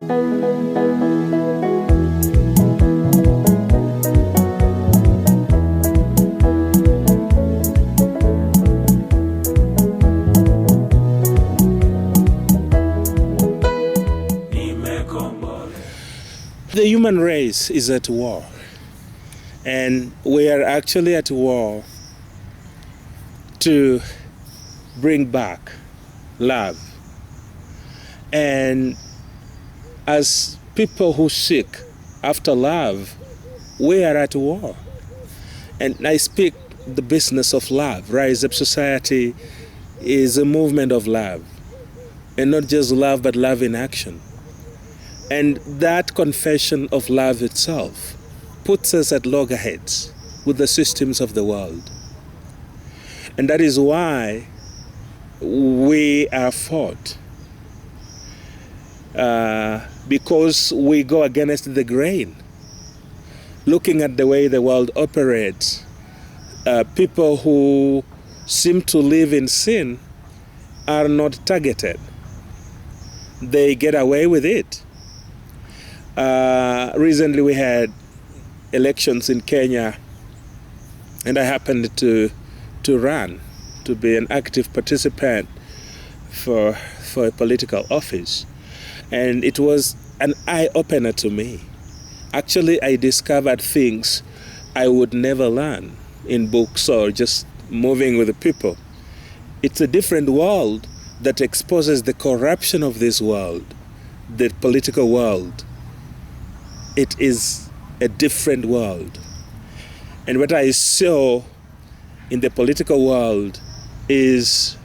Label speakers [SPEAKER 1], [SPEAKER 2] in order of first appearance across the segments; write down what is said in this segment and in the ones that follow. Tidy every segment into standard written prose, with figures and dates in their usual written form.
[SPEAKER 1] The human race is at war, and we are actually at war to bring back love. And as people who seek after love, we are at war. And I speak the business of love. Rise Up Society is a movement of love, and not just love, but love in action. And that confession of love itself puts us at loggerheads with the systems of the world. And that is why we are fought. Because we go against the grain. Looking at the way the world operates, people who seem to live in sin are not targeted. They get away with it. Recently we had elections in Kenya, and I happened to run, to be an active participant for a political office. And it was an eye-opener to me. Actually, I discovered things I would never learn in books or just moving with the people. It's a different world that exposes the corruption of this world, the political world. It is a different world. And what I saw in the political world is,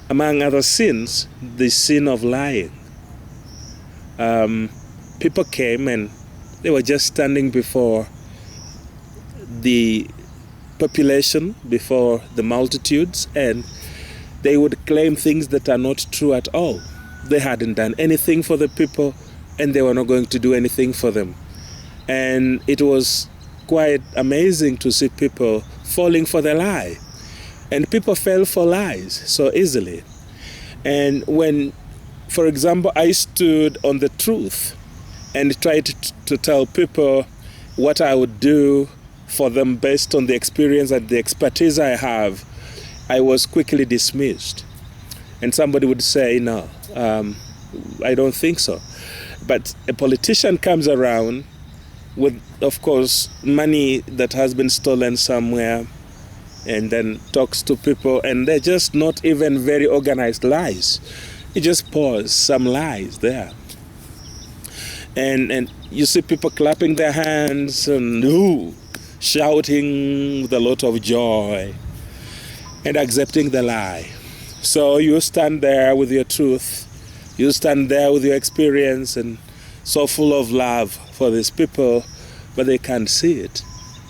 [SPEAKER 1] among other sins, the sin of lying. People came and they were just standing before the population, before the multitudes, and they would claim things that are not true at all. They hadn't done anything for the people, and they were not going to do anything for them. And it was quite amazing to see people falling for the lie. And people fell for lies so easily. And when, for example, I stood on the truth and tried to tell people what I would do for them based on the experience and the expertise I have, I was quickly dismissed. And somebody would say, no, I don't think so. But a politician comes around with, of course, money that has been stolen somewhere, and then talks to people, and they're just not even very organized lies. He just pours some lies there. And you see people clapping their hands and shouting with a lot of joy and accepting the lie. So you stand there with your truth. You stand there with your experience and so full of love for these people, but they can't see it.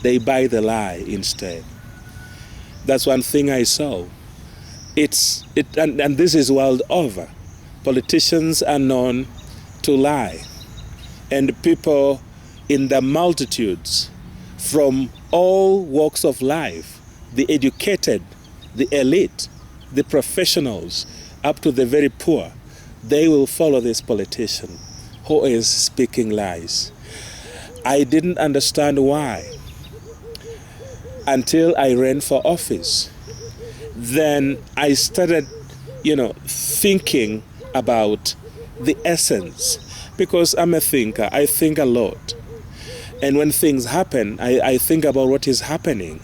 [SPEAKER 1] They buy the lie instead. That's one thing I saw. And this is world over. Politicians are known to lie. And people in the multitudes from all walks of life, the educated, the elite, the professionals, up to the very poor, they will follow this politician who is speaking lies. I didn't understand why until I ran for office. Then I started, thinking about the essence, because I'm a thinker. I think a lot. And when things happen, I think about what is happening.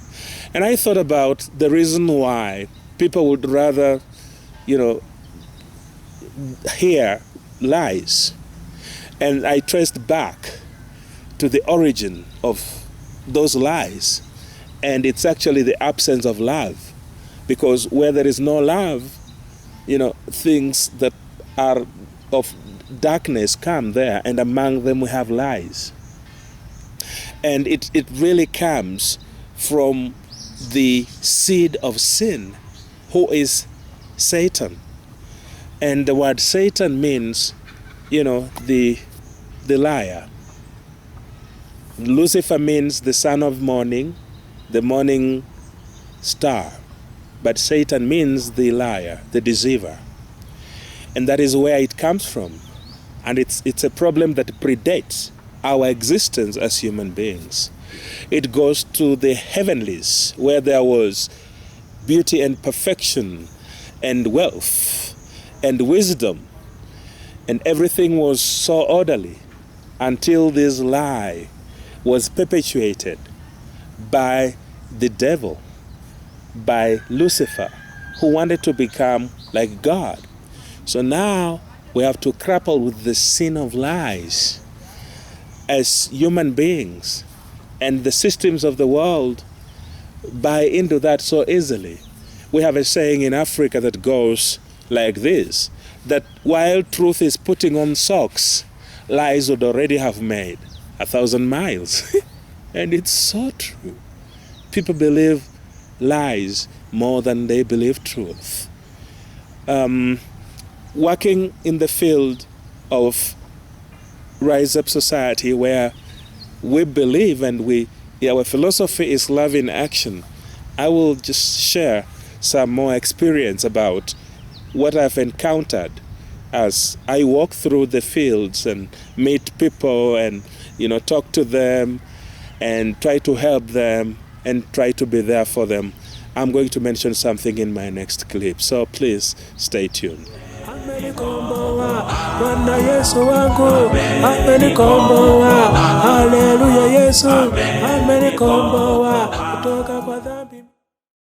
[SPEAKER 1] And I thought about the reason why people would rather, hear lies. And I traced back to the origin of those lies. And it's actually the absence of love. Because where there is no love, things that are of darkness come there, and among them we have lies. And it really comes from the seed of sin, who is Satan. And the word Satan means, the liar. Lucifer means the son of morning, the morning star. But Satan means the liar, the deceiver. And that is where it comes from. And it's a problem that predates our existence as human beings. It goes to the heavenlies, where there was beauty and perfection and wealth and wisdom, and everything was so orderly until this lie was perpetuated by the devil, by Lucifer, who wanted to become like God. So now we have to grapple with the sin of lies as human beings, and the systems of the world buy into that so easily. We have a saying in Africa that goes like this, that while truth is putting on socks, lies would already have made 1,000 miles. And it's so true. People believe lies more than they believe truth. Working in the field of Rise Up Society, where we believe and our philosophy is love in action, I will just share some more experience about what I've encountered as I walk through the fields and meet people and talk to them and try to help them and try to be there for them. I'm going to mention something in my next clip, so please stay tuned. Bwana Yesu wangu amenikomboa, haleluya, Yesu amenikomboa kutoka kwa